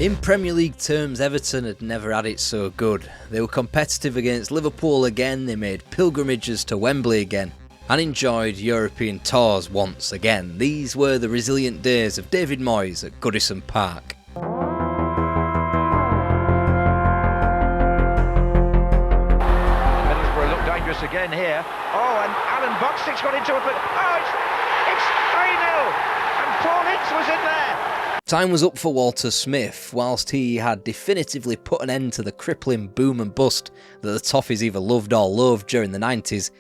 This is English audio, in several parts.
In Premier League terms, Everton had never had it so good. They were competitive against Liverpool again, they made pilgrimages to Wembley again, and enjoyed European tours once again. These were the resilient days of David Moyes at Goodison Park. Middlesbrough look dangerous again here. Oh, and Alan Buckland's got into it, but it's 3-0, and Paul Ince was in there. Time was up for Walter Smith. Whilst he had definitively put an end to the crippling boom and bust that the Toffees either loved or loathed during the 90s,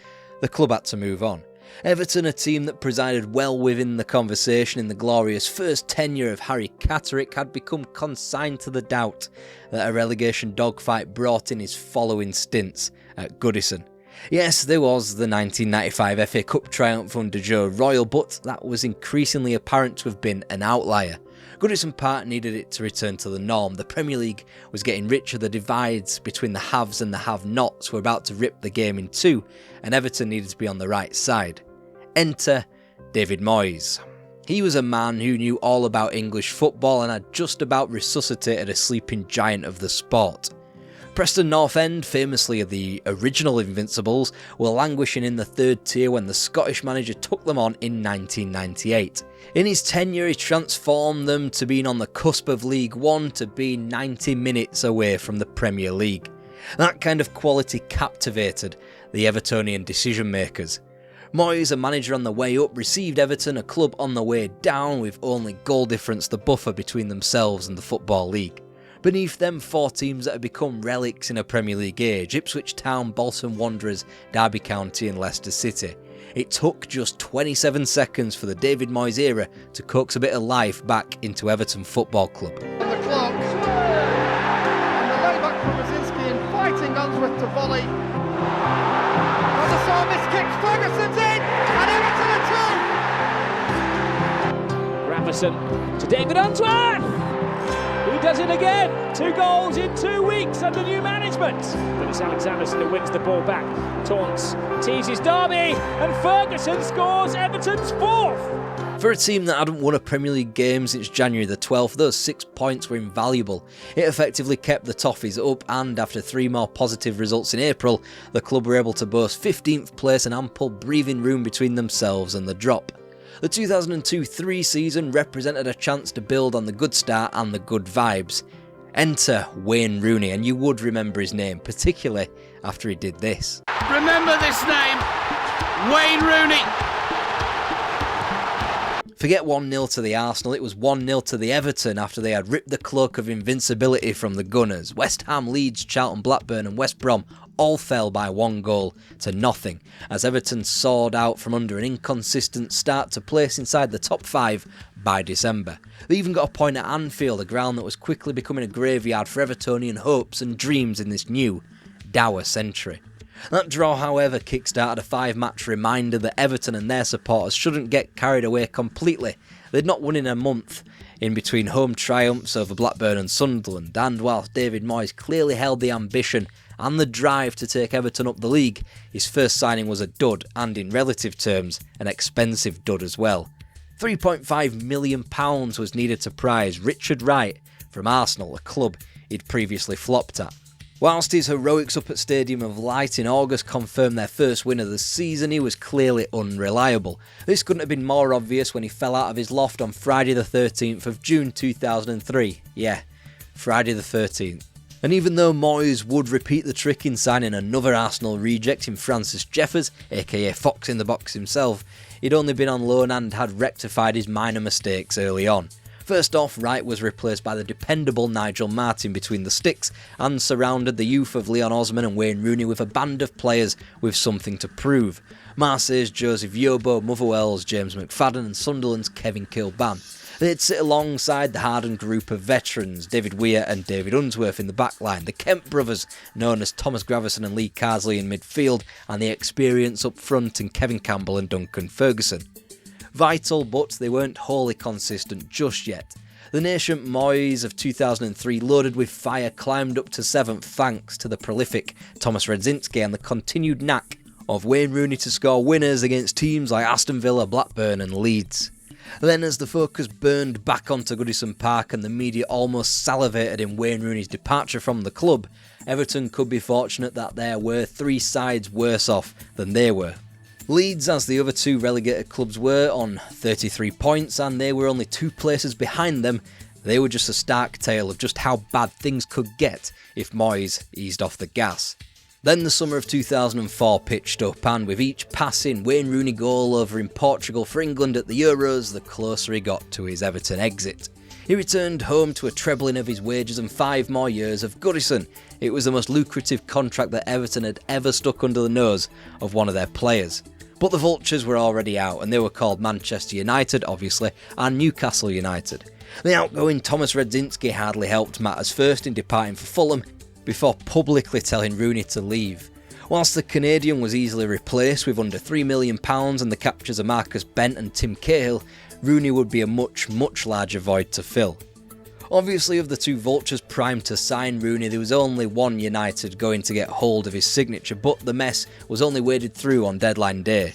the club had to move on. Everton, a team that presided well within the conversation in the glorious first tenure of Harry Catterick, had become consigned to the doubt that a relegation dogfight brought in his following stints at Goodison. Yes, there was the 1995 FA Cup triumph under Joe Royle, but that was increasingly apparent to have been an outlier. Goodison Park needed it to return to the norm. The Premier League was getting richer, the divides between the haves and the have-nots were about to rip the game in two, and Everton needed to be on the right side. Enter David Moyes. He was a man who knew all about English football and had just about resuscitated a sleeping giant of the sport. Preston North End, famously the original Invincibles, were languishing in the third tier when the Scottish manager took them on in 1998. In his tenure, he transformed them to being on the cusp of League One to being 90 minutes away from the Premier League. That kind of quality captivated the Evertonian decision makers. Moyes, a manager on the way up, received Everton, a club on the way down, with only goal difference the buffer between themselves and the Football League. Beneath them, four teams that had become relics in a Premier League age: Ipswich Town, Bolton Wanderers, Derby County and Leicester City. It took just 27 seconds for the David Moyes era to coax a bit of life back into Everton Football Club. The clock, and the layback from Brzezinski and fighting Unsworth to volley. This kicks, Ferguson's in, and Everton are two! Gravison to David Unsworth! He does it again! 2 goals in 2 weeks under new management! But it's Alexanderson that wins the ball back. Taunts, teases Derby, and Ferguson scores Everton's 4th! For a team that hadn't won a Premier League game since January the 12th, those 6 points were invaluable. It effectively kept the Toffees up, and after 3 more positive results in April, the club were able to boast 15th place and ample breathing room between themselves and the drop. The 2002-03 season represented a chance to build on the good start and the good vibes. Enter Wayne Rooney, and you would remember his name, particularly after he did this. Remember this name, Wayne Rooney. Forget 1-0 to the Arsenal, it was 1-0 to the Everton after they had ripped the cloak of invincibility from the Gunners. West Ham, Leeds, Charlton, Blackburn and West Brom all fell by 1 goal to nothing as Everton soared out from under an inconsistent start to place inside the top 5 by December. They even got a point at Anfield, a ground that was quickly becoming a graveyard for Evertonian hopes and dreams in this new, dour century. That draw, however, kick-started a 5-match reminder that Everton and their supporters shouldn't get carried away completely. They'd not won in a month in between home triumphs over Blackburn and Sunderland, and whilst David Moyes clearly held the ambition and the drive to take Everton up the league, his first signing was a dud, and in relative terms, an expensive dud as well. £3.5 million was needed to prize Richard Wright from Arsenal, a club he'd previously flopped at. Whilst his heroics up at Stadium of Light in August confirmed their first win of the season, he was clearly unreliable. This couldn't have been more obvious when he fell out of his loft on Friday the 13th of June 2003. Yeah, Friday the 13th. And even though Moyes would repeat the trick in signing another Arsenal reject in Francis Jeffers, aka Fox in the Box himself, he'd only been on loan and had rectified his minor mistakes early on. First off, Wright was replaced by the dependable Nigel Martin between the sticks and surrounded the youth of Leon Osman and Wayne Rooney with a band of players with something to prove. Marseille's Joseph Yobo, Motherwell's James McFadden and Sunderland's Kevin Keoghan. They'd sit alongside the hardened group of veterans, David Weir and David Unsworth in the backline, the Kemp brothers known as Thomas Gravison and Lee Carsley in midfield, and the experience up front in Kevin Campbell and Duncan Ferguson. Vital, but they weren't wholly consistent just yet. The nascent Moyes of 2003, loaded with fire, climbed up to 7th thanks to the prolific Thomas Redzinski and the continued knack of Wayne Rooney to score winners against teams like Aston Villa, Blackburn and Leeds. Then as the focus burned back onto Goodison Park and the media almost salivated in Wayne Rooney's departure from the club, Everton could be fortunate that there were 3 sides worse off than they were. Leeds, as the other 2 relegated clubs were, on 33 points, and they were only 2 places behind them. They were just a stark tale of just how bad things could get if Moyes eased off the gas. Then the summer of 2004 pitched up, and with each passing Wayne Rooney goal over in Portugal for England at the Euros, the closer he got to his Everton exit. He returned home to a trebling of his wages and 5 more years of Goodison. It was the most lucrative contract that Everton had ever stuck under the nose of one of their players. But the vultures were already out, and they were called Manchester United, obviously, and Newcastle United. The outgoing Thomas Radzinski hardly helped matters, first in departing for Fulham, before publicly telling Rooney to leave. Whilst the Canadian was easily replaced with under £3 million and the captures of Marcus Bent and Tim Cahill, Rooney would be a much larger void to fill. Obviously, of the 2 vultures primed to sign Rooney, there was only one United going to get hold of his signature, but the mess was only waded through on deadline day.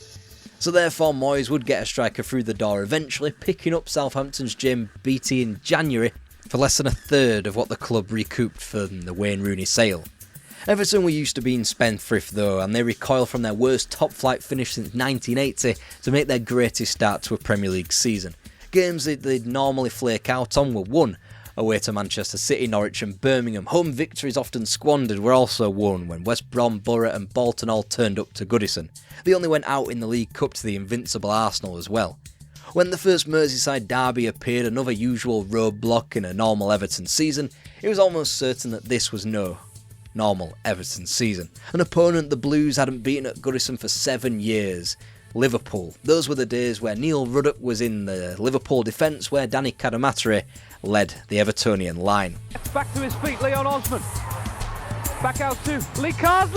So therefore Moyes would get a striker through the door eventually, picking up Southampton's James Beattie in January for less than a third of what the club recouped from the Wayne Rooney sale. Everton were used to being spendthrift though, and they recoil from their worst top-flight finish since 1980 to make their greatest start to a Premier League season. Games that they'd normally flake out on were won. Away to Manchester City, Norwich and Birmingham, home victories often squandered were also won when West Brom, Borough and Bolton all turned up to Goodison. They only went out in the League Cup to the invincible Arsenal as well. When the first Merseyside derby appeared, another usual roadblock in a normal Everton season, it was almost certain that this was no normal Everton season. An opponent the Blues hadn't beaten at Goodison for 7 years. Liverpool. Those were the days where Neil Ruddock was in the Liverpool defence, where Danny Cadamatore led the Evertonian line. Back to his feet, Leon Osman. Back out to Lee Carsley!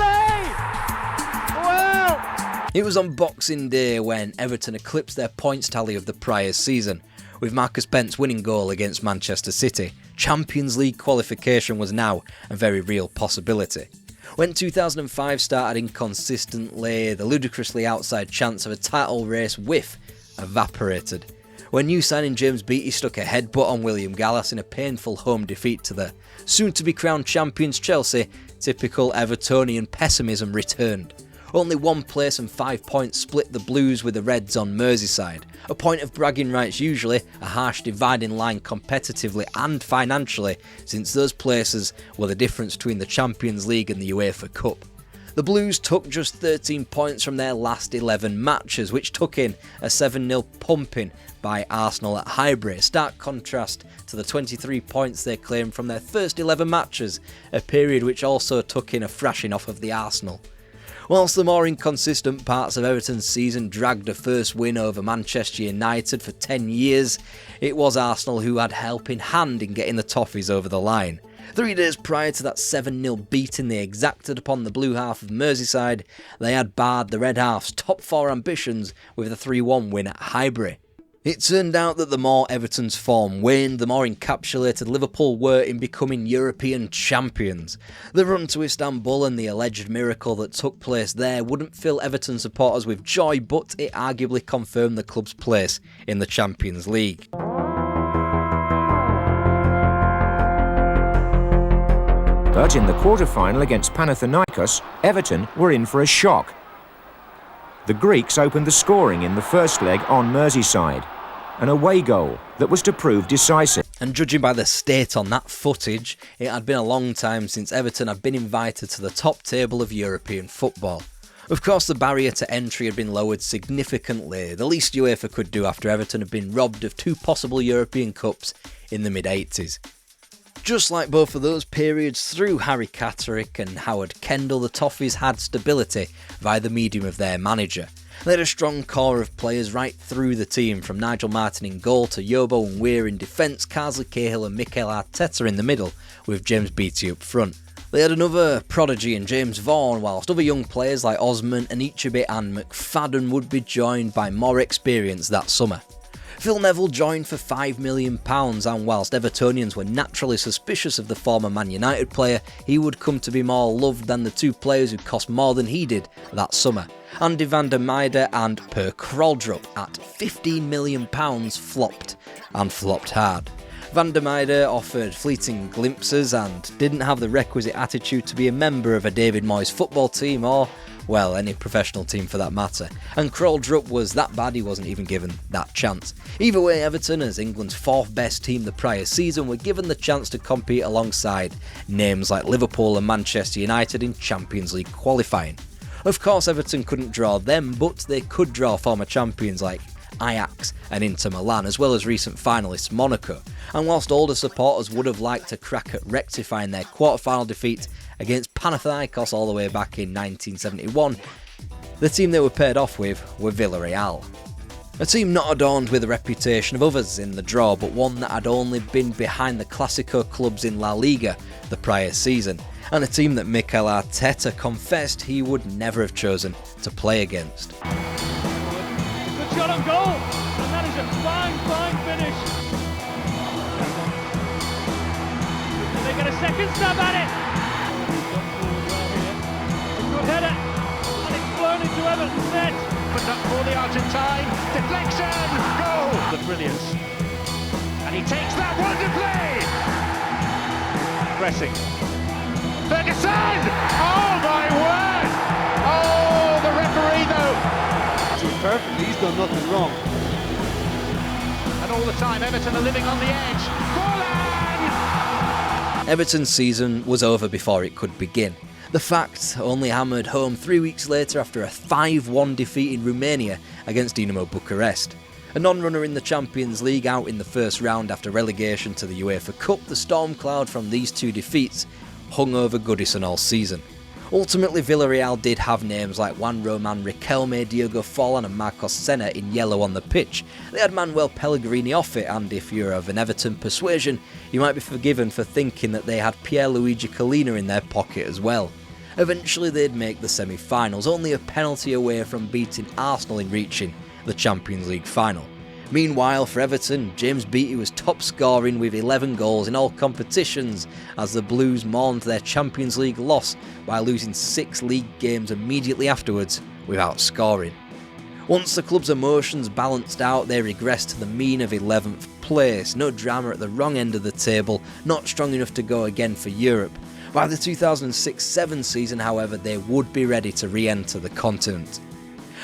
Well! It was on Boxing Day when Everton eclipsed their points tally of the prior season, with Marcus Bent's winning goal against Manchester City. Champions League qualification was now a very real possibility. When 2005 started inconsistently, the ludicrously outside chance of a title race whiff evaporated. When new signing James Beattie stuck a headbutt on William Gallas in a painful home defeat to the soon-to-be-crowned champions Chelsea, typical Evertonian pessimism returned. Only 1 place and 5 points split the Blues with the Reds on Merseyside. A point of bragging rights usually, a harsh dividing line competitively and financially, since those places were the difference between the Champions League and the UEFA Cup. The Blues took just 13 points from their last 11 matches, which took in a 7-0 pumping by Arsenal at Highbury, a stark contrast to the 23 points they claimed from their first 11 matches, a period which also took in a thrashing off of the Arsenal. Whilst the more inconsistent parts of Everton's season dragged a first win over Manchester United for 10 years, it was Arsenal who had help in hand in getting the Toffees over the line. 3 days prior to that 7-0 beating they exacted upon the blue half of Merseyside, they had barred the Red Half's top 4 ambitions with a 3-1 win at Highbury. It turned out that the more Everton's form waned, the more encapsulated Liverpool were in becoming European champions. The run to Istanbul and the alleged miracle that took place there wouldn't fill Everton supporters with joy, but it arguably confirmed the club's place in the Champions League. But in the quarter-final against Panathinaikos, Everton were in for a shock. The Greeks opened the scoring in the first leg on Merseyside, an away goal that was to prove decisive. And judging by the state on that footage, it had been a long time since Everton had been invited to the top table of European football. Of course, the barrier to entry had been lowered significantly, the least UEFA could do after Everton had been robbed of 2 possible European Cups in the mid-80s. Just like both of those periods, through Harry Catterick and Howard Kendall, the Toffees had stability via the medium of their manager. They had a strong core of players right through the team, from Nigel Martin in goal to Yobo and Weir in defence, Carsley Cahill and Mikel Arteta in the middle, with James Beattie up front. They had another prodigy in James Vaughan, whilst other young players like Osman, Anichebe and McFadden would be joined by more experience that summer. Phil Neville joined for £5 million, and whilst Evertonians were naturally suspicious of the former Man United player, he would come to be more loved than the two players who cost more than he did that summer. Andy van der Meijden and Per Kroldrup at £15 million flopped, and flopped hard. Van der Meijden offered fleeting glimpses and didn't have the requisite attitude to be a member of a David Moyes football team or, well, any professional team for that matter. And Kroldrup was that bad he wasn't even given that chance. Either way, Everton, as England's fourth best team the prior season, were given the chance to compete alongside names like Liverpool and Manchester United in Champions League qualifying. Of course, Everton couldn't draw them, but they could draw former champions like Ajax and Inter Milan, as well as recent finalists Monaco. And whilst older supporters would have liked to crack at rectifying their quarter-final defeat against Panathinaikos all the way back in 1971, the team they were paired off with were Villarreal. A team not adorned with a reputation of others in the draw, but one that had only been behind the Clásico clubs in La Liga the prior season, and a team that Mikel Arteta confessed he would never have chosen to play against. Good shot on goal, and that is a fine finish. Can they get a second stab at it? A good header, and it's blown into Everton's net. But not for the Argentine. Deflection! Goal! The brilliance. And he takes that wonderfully! Pressing. Ferguson! Oh my word! Oh, the referee though! Perfectly, he's done nothing wrong. And all the time Everton are living on the edge. Forlan! Everton's season was over before it could begin. The fact only hammered home 3 weeks later after a 5-1 defeat in Romania against Dinamo Bucharest. A non-runner in the Champions League out in the first round after relegation to the UEFA Cup, the storm cloud from these two defeats hung over Goodison all season. Ultimately, Villarreal did have names like Juan Roman Riquelme, Diogo Forlan and Marcos Senna in yellow on the pitch. They had Manuel Pellegrini off it, and if you're of an Everton persuasion, you might be forgiven for thinking that they had Pierluigi Collina in their pocket as well. Eventually they'd make the semi-finals, only a penalty away from beating Arsenal in reaching the Champions League final. Meanwhile, for Everton, James Beattie was top scoring with 11 goals in all competitions as the Blues mourned their Champions League loss while losing 6 league games immediately afterwards without scoring. Once the club's emotions balanced out, they regressed to the mean of 11th place. No drama at the wrong end of the table, not strong enough to go again for Europe. By the 2006-07 season, however, they would be ready to re-enter the continent.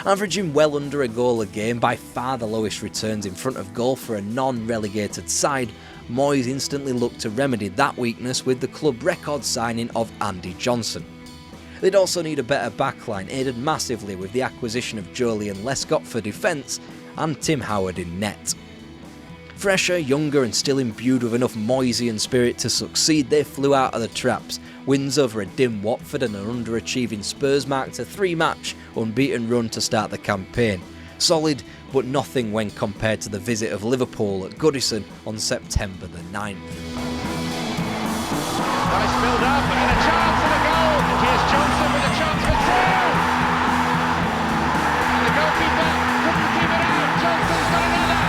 Averaging well under a goal a game, by far the lowest returns in front of goal for a non-relegated side, Moyes instantly looked to remedy that weakness with the club record signing of Andy Johnson. They'd also need a better backline, aided massively with the acquisition of Joleon Lescott for defence and Tim Howard in net. Fresher, younger and still imbued with enough Moyesian spirit to succeed, they flew out of the traps. Wins over a dim Watford and an underachieving Spurs marked a 3-match unbeaten run to start the campaign. Solid, but nothing when compared to the visit of Liverpool at Goodison on September the 9th. Nice build up and a chance for the goal. Here's Johnson with a chance for 2. And the goalkeeper couldn't keep it out. Johnson's got another.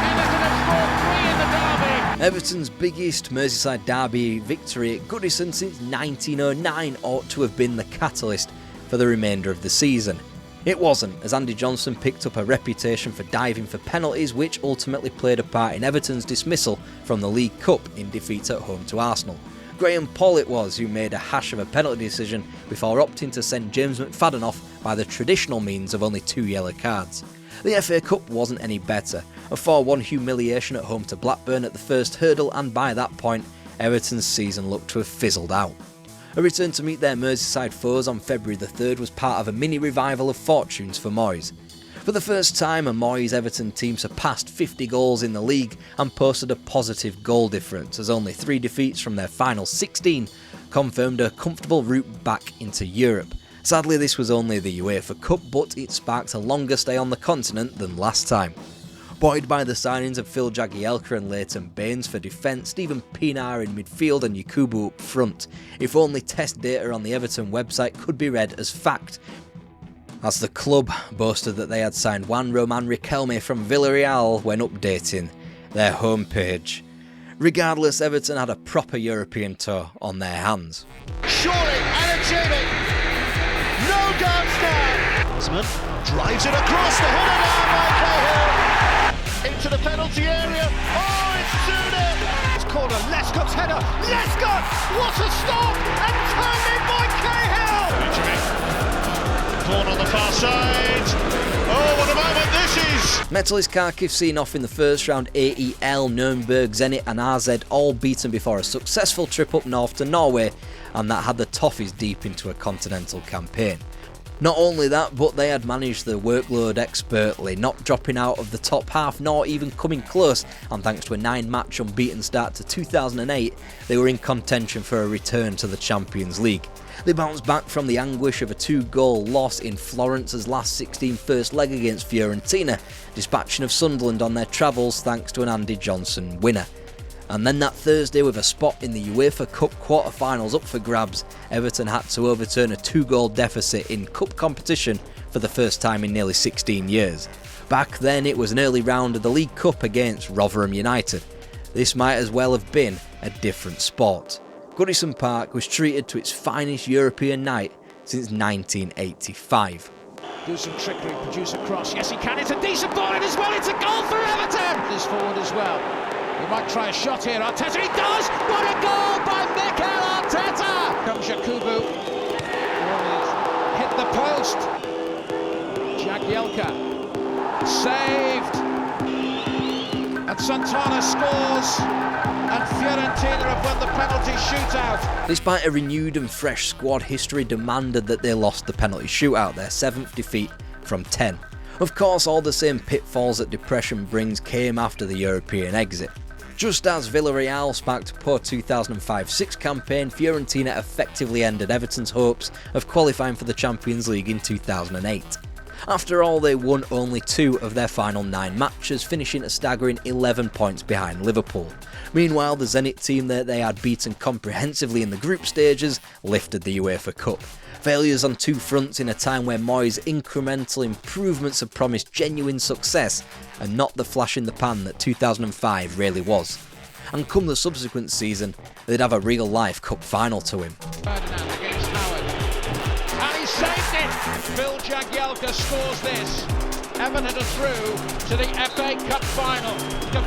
Everton have scored 3 in the derby. Everton's biggest Merseyside derby victory at Goodison since 1909 ought to have been the catalyst for the remainder of the season. It wasn't, as Andy Johnson picked up a reputation for diving for penalties, which ultimately played a part in Everton's dismissal from the League Cup in defeat at home to Arsenal. Graham Poll it was who made a hash of a penalty decision before opting to send James McFadden off by the traditional means of only 2 yellow cards. The FA Cup wasn't any better, a 4-1 humiliation at home to Blackburn at the first hurdle, and by that point, Everton's season looked to have fizzled out. A return to meet their Merseyside foes on February the 3rd was part of a mini-revival of fortunes for Moyes. For the first time, a Moyes Everton team surpassed 50 goals in the league and posted a positive goal difference, as only 3 defeats from their final 16 confirmed a comfortable route back into Europe. Sadly, this was only the UEFA Cup, but it sparked a longer stay on the continent than last time. Buoyed by the signings of Phil Jagielka and Leighton Baines for defence, Stephen Pienaar in midfield and Yakubu up front, if only test data on the Everton website could be read as fact, as the club boasted that they had signed Juan Roman Riquelme from Villarreal when updating their homepage. Regardless, Everton had a proper European tour on their hands. Surely, and achieving. No downstairs. Drives it across the header down by Keoghan. Into the penalty area. Oh, it's 2-0. It's corner. Lescott's header. Lescott! What a stop! And turned in by Keoghan. Corn on the far side. Oh, what a moment this is! Metalist Kharkiv seen off in the first round. AEL, Nuremberg, Zenit and AZ all beaten before a successful trip up north to Norway, and that had the Toffees deep into a continental campaign. Not only that, but they had managed the workload expertly, not dropping out of the top half nor even coming close, and thanks to a 9-match unbeaten start to 2008, they were in contention for a return to the Champions League. They bounced back from the anguish of a 2-goal loss in Florence's last 16 first leg against Fiorentina, dispatching of Sunderland on their travels thanks to an Andy Johnson winner. And then that Thursday, with a spot in the UEFA Cup quarter-finals up for grabs, Everton had to overturn a 2-goal deficit in cup competition for the first time in nearly 16 years. Back then it was an early round of the League Cup against Rotherham United. This might as well have been a different sport. Goodison Park was treated to its finest European night since 1985. Do some trickery, produce a cross. Yes, he can. It's a decent ball in as well. It's a goal for Everton. This forward as well. He might try a shot here. Arteta, he does. What a goal by Mikel Arteta. Comes Yakubu. Hit the post. Jagielka saved. And Santana scores. And Fiorentina have won the penalty shootout. Despite a renewed and fresh squad, history demanded that they lost the penalty shootout, their 7th defeat from 10. Of course, all the same pitfalls that depression brings came after the European exit. Just as Villarreal sparked a poor 2005-06 campaign, Fiorentina effectively ended Everton's hopes of qualifying for the Champions League in 2008. After all, they won only 2 of their final 9 matches, finishing a staggering 11 points behind Liverpool. Meanwhile, the Zenit team that they had beaten comprehensively in the group stages lifted the UEFA Cup. Failures on 2 fronts in a time where Moyes' incremental improvements have promised genuine success and not the flash in the pan that 2005 really was. And come the subsequent season, they'd have a real-life cup final to him. Ferdinand against Howard. And he saved it! Phil Jagielka scores this. Everton are through to the FA Cup final.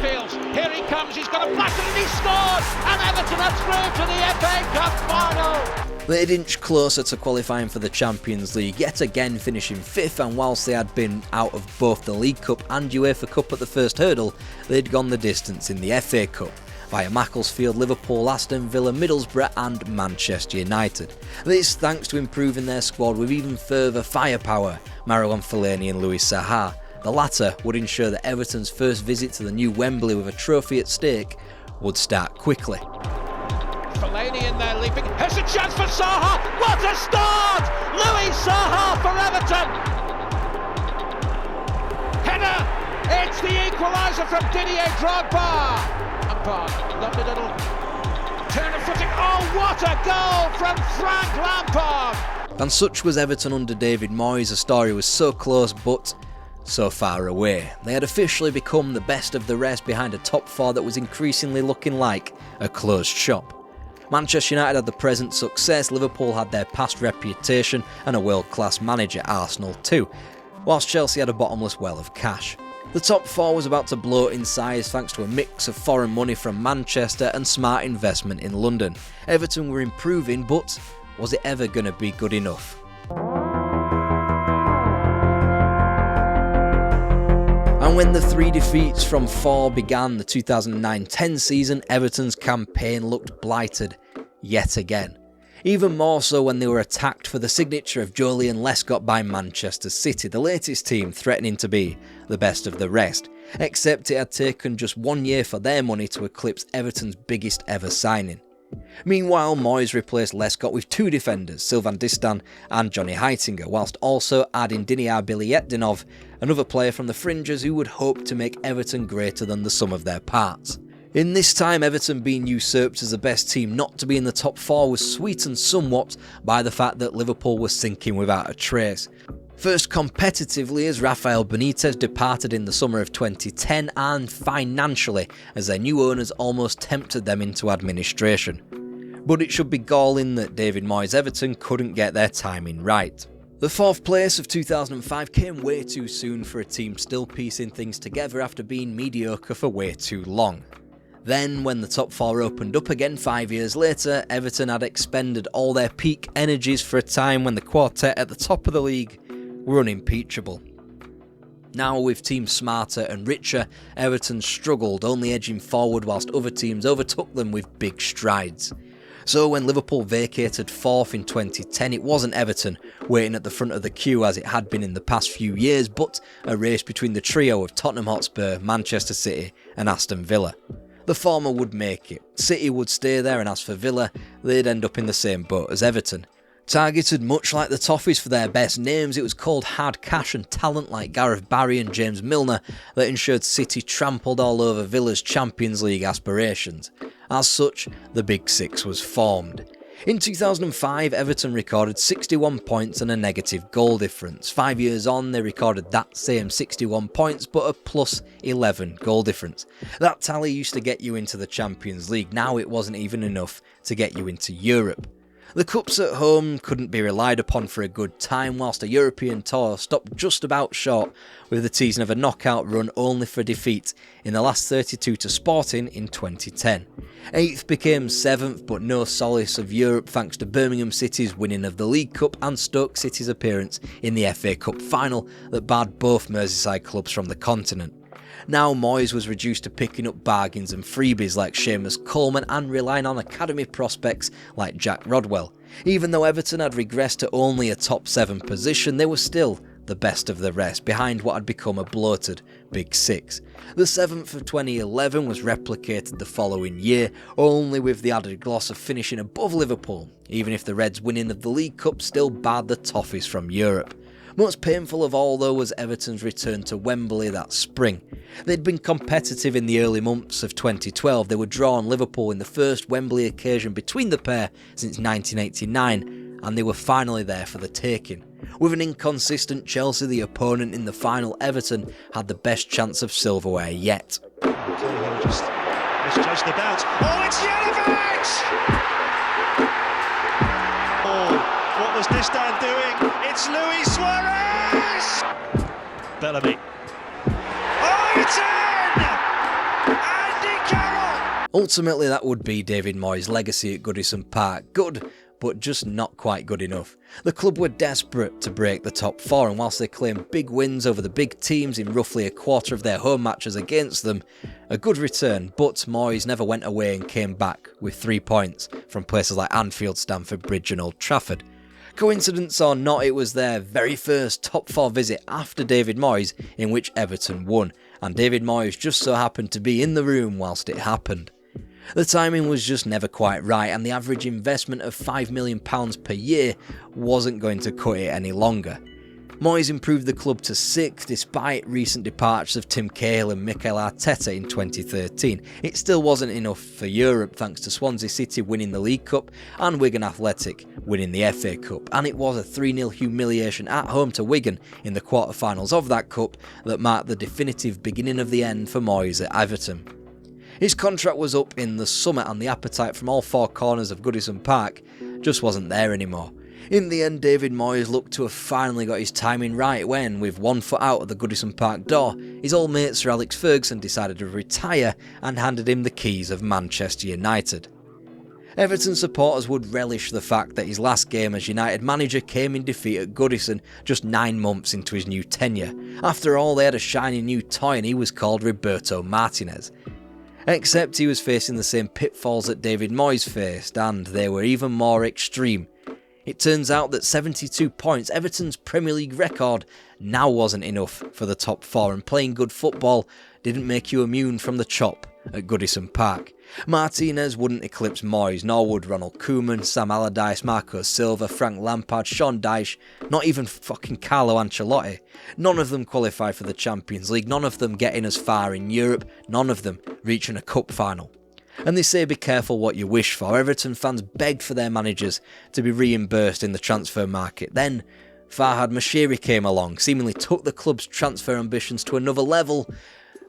Fields, here he comes, he's got a blast and he scored! And Everton are through to the FA Cup final! They'd inched closer to qualifying for the Champions League, yet again finishing 5th, and whilst they had been out of both the League Cup and UEFA Cup at the first hurdle, they'd gone the distance in the FA Cup, via Macclesfield, Liverpool, Aston Villa, Middlesbrough and Manchester United. This thanks to improving their squad with even further firepower, Marouane Fellaini and Louis Saha. The latter would ensure that Everton's first visit to the new Wembley with a trophy at stake would start quickly. Fellaini in there leaping. Here's a chance for Saha. What a start! Louis Saha for Everton. Header. It's the equaliser from Didier Drogba. Lampard, lovely little turn of footing. Oh, what a goal from Frank Lampard! And such was Everton under David Moyes. The story was so close but so far away. They had officially become the best of the rest behind a top 4 that was increasingly looking like a closed shop. Manchester United had the present success, Liverpool had their past reputation and a world-class manager, Arsenal too, whilst Chelsea had a bottomless well of cash. The top 4 was about to blow in size thanks to a mix of foreign money from Manchester and smart investment in London. Everton were improving, but was it ever going to be good enough? And when the 3 defeats from 4 began the 2009-10 season, Everton's campaign looked blighted yet again. Even more so when they were attacked for the signature of Joleon Lescott by Manchester City, the latest team threatening to be the best of the rest. Except it had taken just 1 year for their money to eclipse Everton's biggest ever signing. Meanwhile, Moyes replaced Lescott with 2 defenders, Sylvain Distin and Johnny Heitinga, whilst also adding Diniar Biliyetdinov, another player from the fringes who would hope to make Everton greater than the sum of their parts. In this time, Everton being usurped as the best team not to be in the top 4 was sweetened somewhat by the fact that Liverpool was sinking without a trace. First competitively as Rafael Benitez departed in the summer of 2010, and financially as their new owners almost tempted them into administration. But it should be galling that David Moyes Everton couldn't get their timing right. The 4th place of 2005 came way too soon for a team still piecing things together after being mediocre for way too long. Then, when the top 4 opened up again 5 years later, Everton had expended all their peak energies for a time when the quartet at the top of the league were unimpeachable. Now, with teams smarter and richer, Everton struggled, only edging forward whilst other teams overtook them with big strides. So when Liverpool vacated 4th in 2010, it wasn't Everton waiting at the front of the queue as it had been in the past few years, but a race between the trio of Tottenham Hotspur, Manchester City and Aston Villa. The former would make it, City would stay there, and as for Villa, they'd end up in the same boat as Everton. Targeted much like the Toffees for their best names, it was cold hard cash and talent like Gareth Barry and James Milner that ensured City trampled all over Villa's Champions League aspirations. As such, the Big Six was formed. In 2005, Everton recorded 61 points and a negative goal difference. 5 years on, they recorded that same 61 points but a plus 11 goal difference. That tally used to get you into the Champions League, now it wasn't even enough to get you into Europe. The cups at home couldn't be relied upon for a good time, whilst a European tour stopped just about short with the teasing of a knockout run only for defeat in the last 32 to Sporting in 2010. 8th became 7th, but no solace of Europe thanks to Birmingham City's winning of the League Cup and Stoke City's appearance in the FA Cup final that barred both Merseyside clubs from the continent. Now Moyes was reduced to picking up bargains and freebies like Seamus Coleman and relying on academy prospects like Jack Rodwell. Even though Everton had regressed to only a top 7 position, they were still the best of the rest, behind what had become a bloated Big Six. The 7th of 2011 was replicated the following year, only with the added gloss of finishing above Liverpool, even if the Reds' winning of the League Cup still barred the Toffees from Europe. Most painful of all, though, was Everton's return to Wembley that spring. They'd been competitive in the early months of 2012. They would draw on Liverpool in the first Wembley occasion between the pair since 1989, and they were finally there for the taking. With an inconsistent Chelsea the opponent in the final, Everton had the best chance of silverware yet. Keoghan just misjudged the bounce. Oh, it's Yelovich! What was this Dan doing? It's Luis Suarez! Bellamy. Oh, it's in! Andy Carroll! Ultimately, that would be David Moyes' legacy at Goodison Park. Good, but just not quite good enough. The club were desperate to break the top 4, and whilst they claimed big wins over the big teams in roughly a quarter of their home matches against them, a good return, but Moyes never went away and came back with 3 points from places like Anfield, Stamford Bridge and Old Trafford. Coincidence or not, it was their very first top 4 visit after David Moyes in which Everton won, and David Moyes just so happened to be in the room whilst it happened. The timing was just never quite right, and the average investment of £5 million per year wasn't going to cut it any longer. Moyes improved the club to 6th despite recent departures of Tim Cahill and Mikel Arteta in 2013. It still wasn't enough for Europe thanks to Swansea City winning the League Cup and Wigan Athletic winning the FA Cup, and it was a 3-0 humiliation at home to Wigan in the quarter-finals of that cup that marked the definitive beginning of the end for Moyes at Everton. His contract was up in the summer and the appetite from all 4 corners of Goodison Park just wasn't there anymore. In the end, David Moyes looked to have finally got his timing right when, with 1 foot out of the Goodison Park door, his old mate Sir Alex Ferguson decided to retire and handed him the keys of Manchester United. Everton supporters would relish the fact that his last game as United manager came in defeat at Goodison just 9 months into his new tenure. After all, they had a shiny new toy and he was called Roberto Martinez. Except he was facing the same pitfalls that David Moyes faced, and they were even more extreme. It turns out that 72 points, Everton's Premier League record, now wasn't enough for the top 4, and playing good football didn't make you immune from the chop at Goodison Park. Martinez wouldn't eclipse Moyes, nor would Ronald Koeman, Sam Allardyce, Marco Silva, Frank Lampard, Sean Dyche, not even fucking Carlo Ancelotti. None of them qualified for the Champions League, none of them getting as far in Europe, none of them reaching a cup final. And they say be careful what you wish for. Everton fans begged for their managers to be reimbursed in the transfer market. Then, Farhad Moshiri came along, seemingly took the club's transfer ambitions to another level,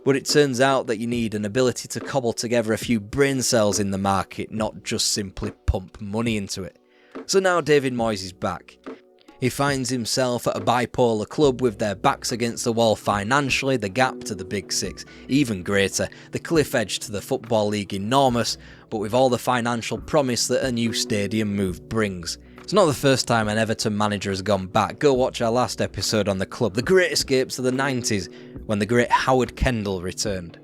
but it turns out that you need an ability to cobble together a few brain cells in the market, not just simply pump money into it. So now David Moyes is back. He finds himself at a bipolar club with their backs against the wall financially, the gap to the Big Six even greater, the cliff edge to the Football League enormous, but with all the financial promise that a new stadium move brings. It's not the first time an Everton manager has gone back. Go watch our last episode on the club, the great escapes of the 90s, when the great Howard Kendall returned.